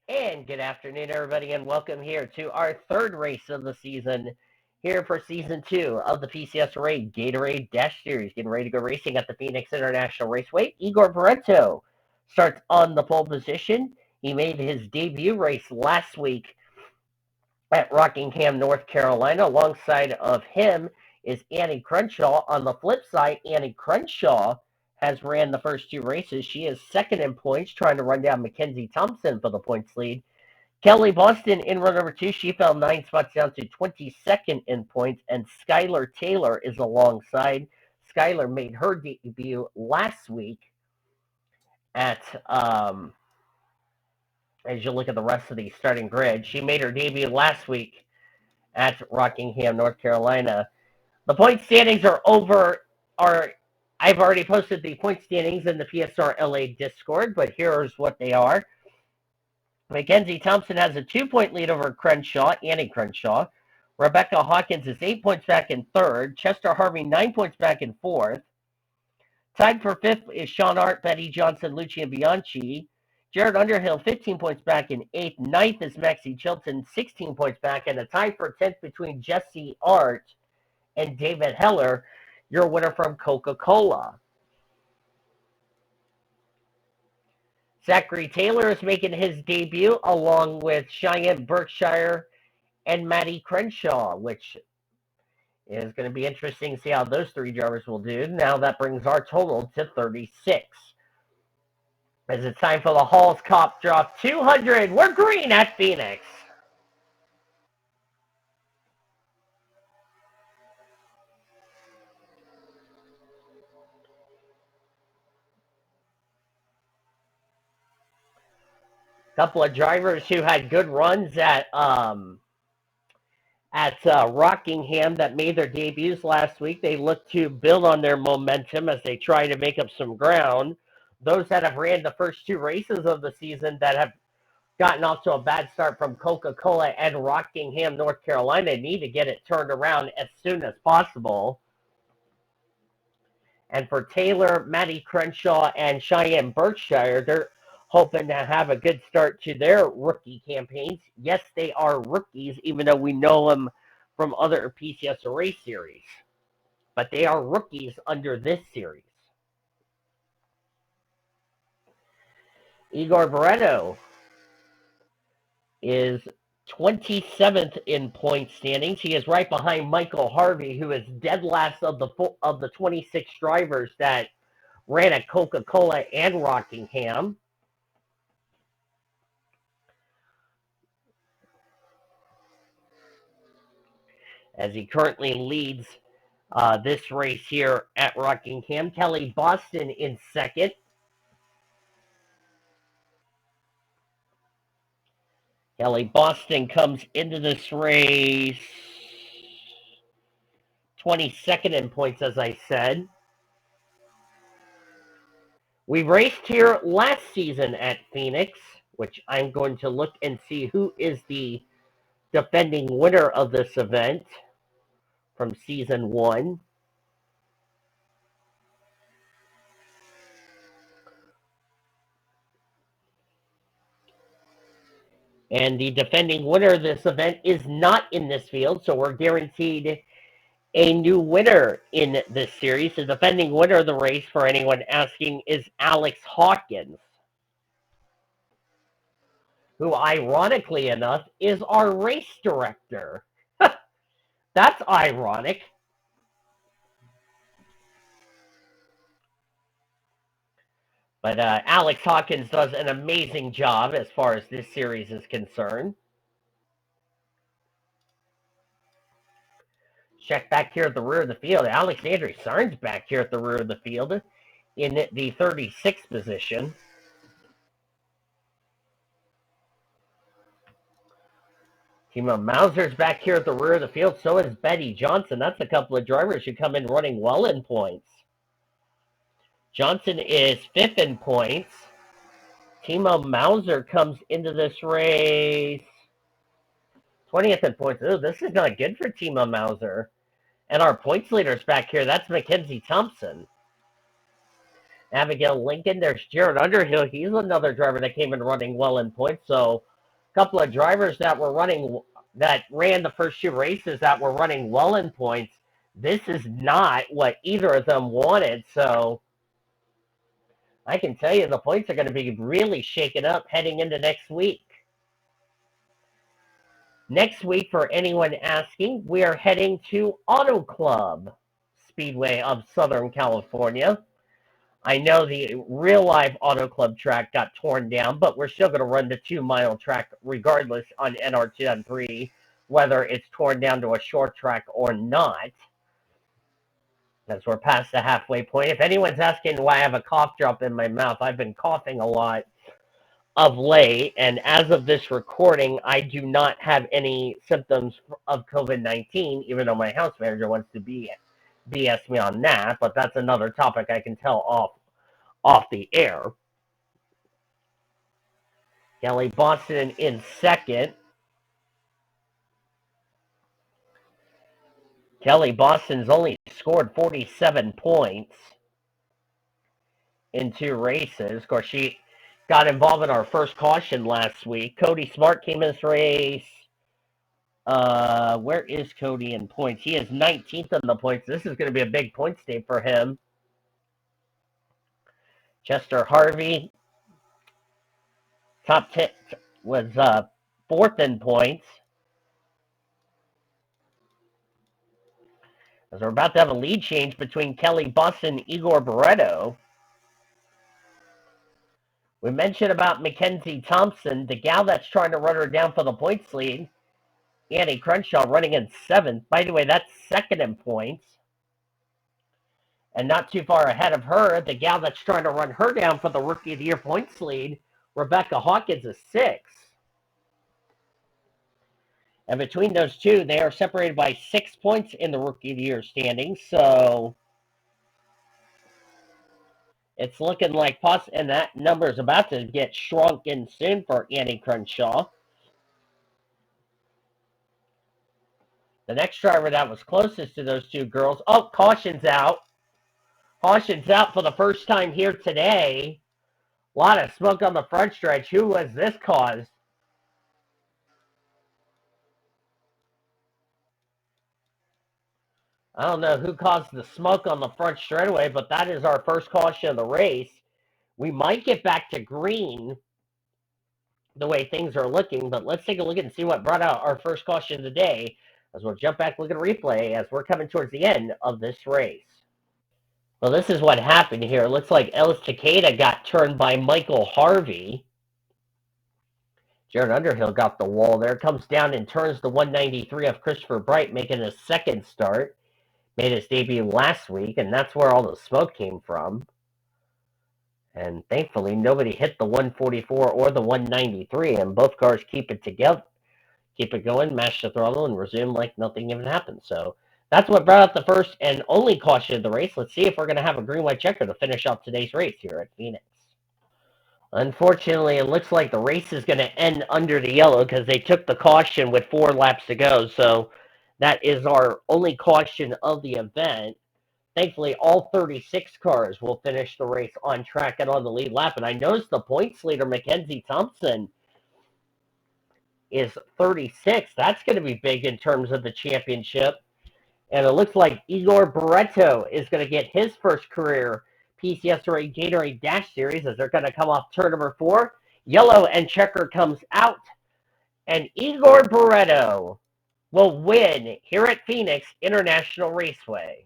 And good afternoon, everybody, and welcome here to our third race of the season here for Season 2 of the PCSRA Gatorade Dash Series. Getting ready to go racing at the Phoenix International Raceway. I Barreto starts on the pole position. He made his debut race last week at Rockingham, North Carolina. Alongside of him is A Crenshaw. On the flip side, A Crenshaw has ran the first two races. She is second in points, trying to run down M Thompson for the points lead. Kelly Boston in run number 2. She fell 9 spots down to 22nd in points, and Skylar Taylor is alongside. Skylar made her debut last week at, as you look at the rest of the starting grid, she made her debut last week at Rockingham, North Carolina. The point standings I've already posted the point standings in the PSRLA Discord, but here's what they are. M Thompson has a 2-point lead over Crenshaw, Annie Crenshaw. Rebecca Hawkins is 8 points back in third. Chester Harvey, 9 points back in fourth. Tied for fifth is Sean Art, Betty Johnson, Lucia Bianchi. J Ard Underhill, 15 points back in eighth. Ninth is M Chilton, 16 points back. And a tie for 10th between Jesse Art and David Heller, your winner from Coca-Cola. Zachary Taylor is making his debut along with Cheyenne Berkshire and Maddie Crenshaw, which is going to be interesting to see how those three drivers will do. Now that brings our total to 36. As it's time for the Halls Cop Drop 200. We're green at Phoenix. Couple of drivers who had good runs at Rockingham that made their debuts last week. They look to build on their momentum as they try to make up some ground. Those that have ran the first two races of the season that have gotten off to a bad start from Coca-Cola and Rockingham, North Carolina, need to get it turned around as soon as possible. And for Taylor, Maddie Crenshaw, and Cheyenne Berkshire, they're hoping to have a good start to their rookie campaigns. Yes, they are rookies, even though we know them from other PCSRA series. But they are rookies under this series. I Barreto is 27th in point standings. He is right behind Michael Harvey, who is dead last of the 26 drivers that ran at Coca-Cola and Rockingham. As he currently leads this race here at Rockingham. Kelly Boston in second. Kelly Boston comes into this race 22nd in points, as I said. We raced here last season at Phoenix, which I'm going to look and see who is the defending winner of this event from season 1. And the defending winner of this event is not in this field, so we're guaranteed a new winner in this series. The defending winner of the race, for anyone asking, is Alex Hawkins, who, ironically enough, is our race director. That's ironic. But Alex Hawkins does an amazing job as far as this series is concerned. Check back here at the rear of the field. Alexandre Sarn's back here at the rear of the field in the 36th position. Timo Mauser's back here at the rear of the field. So is Betty Johnson. That's a couple of drivers who come in running well in points. Johnson is 5th in points. Timo Mauser comes into this race 20th in points. Ooh, this is not good for Timo Mauser. And our points leaders back here, that's M Thompson. Abigail Lincoln, there's J Ard Underhill. He's another driver that came in running well in points. So couple of drivers that ran the first two races that were running well in points. This is not what either of them wanted, so I can tell you the points are going to be really shaken up heading into next week. Next week, for anyone asking, we are heading to Auto Club Speedway of Southern California. I know the real live Auto Club track got torn down, but we're still going to run the 2-mile track regardless on NR2-3, whether it's torn down to a short track or not, as we're past the halfway point. If anyone's asking why I have a cough drop in my mouth, I've been coughing a lot of late, and as of this recording, I do not have any symptoms of COVID-19, even though my house manager wants to BS me on that, but that's another topic I can tell off the air. Kelly Boston in second. Kelly Boston's only scored 47 points in 2 races. Of course, she got involved in our first caution last week. Cody Smart came in this race. Where is Cody in points? He is 19th in the points. This is going to be a big points day for him. Chester Harvey, top 10, was 4th in points. As we're about to have a lead change between Kelly Boston and Igor Barreto. We mentioned about M Thompson, the gal that's trying to run her down for the points lead. A Crenshaw running in 7th. By the way, that's 2nd in points. And not too far ahead of her, the gal that's trying to run her down for the Rookie of the Year points lead, Rebecca Hawkins, is 6th. And between those two, they are separated by 6 points in the Rookie of the Year standings. So it's looking like and that number is about to get shrunken soon for Annie Crenshaw. The next driver that was closest to those two girls. Oh, caution's out. Caution's out for the first time here today. A lot of smoke on the front stretch. Who was this caused? I don't know who caused the smoke on the front straightaway, but that is our first caution of the race. We might get back to green the way things are looking, but let's take a look and see what brought out our first caution of the day as we'll jump back, look at a replay as we're coming towards the end of this race. Well, this is what happened here. It looks like Ellis Takeda got turned by Michael Harvey. J Underhill got the wall there. Comes down and turns the 193 of Christopher Bright, making his second start. Made his debut last week, and that's where all the smoke came from. And thankfully, nobody hit the 144 or the 193, and both cars keep it together. Keep it going, mash the throttle, and resume like nothing even happened. So that's what brought out the first and only caution of the race. Let's see if we're going to have a green-white checker to finish off today's race here at Phoenix. Unfortunately, it looks like the race is going to end under the yellow because they took the caution with 4 laps to go. So that is our only caution of the event. Thankfully, all 36 cars will finish the race on track and on the lead lap. And I noticed the points leader, M Thompson, is 36. That's going to be big in terms of the championship. And it looks like Igor Barreto is going to get his first career PCSRA Gatorade Dash Series as they're going to come off turn number 4. Yellow and checker comes out. And Igor Barreto will win here at Phoenix International Raceway.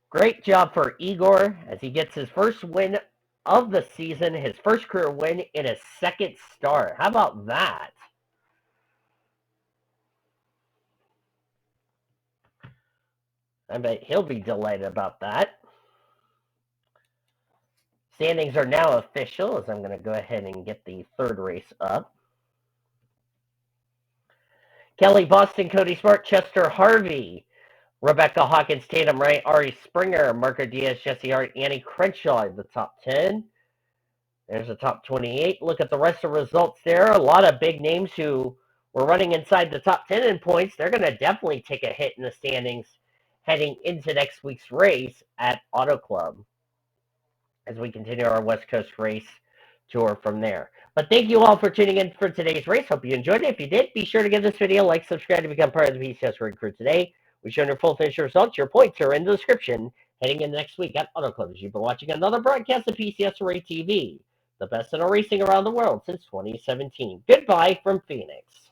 Great job for Igor as he gets his first win of the season, his first career win in his second start. How about that? I bet he'll be delighted about that. Standings are now official as I'm going to go ahead and get the third race up. Kelly Boston, Cody Smart, Chester Harvey, Rebecca Hawkins, Tatum Wright, Ari Springer, Marco Diaz, Jesse Hart, Annie Crenshaw in the top 10. There's the top 28. Look at the rest of the results there. A lot of big names who were running inside the top 10 in points. They're going to definitely take a hit in the standings heading into next week's race at Auto Club. as we continue our West Coast race tour from there. But thank you all for tuning in for today's race. Hope you enjoyed it. If you did, be sure to give this video a like, subscribe to become part of the PCSRA crew today. We've shown your full finish results. Your points are in the description. Heading in next week at Auto Club, you've been watching another broadcast of PCSRA TV, the best in racing around the world since 2017. Goodbye from Phoenix.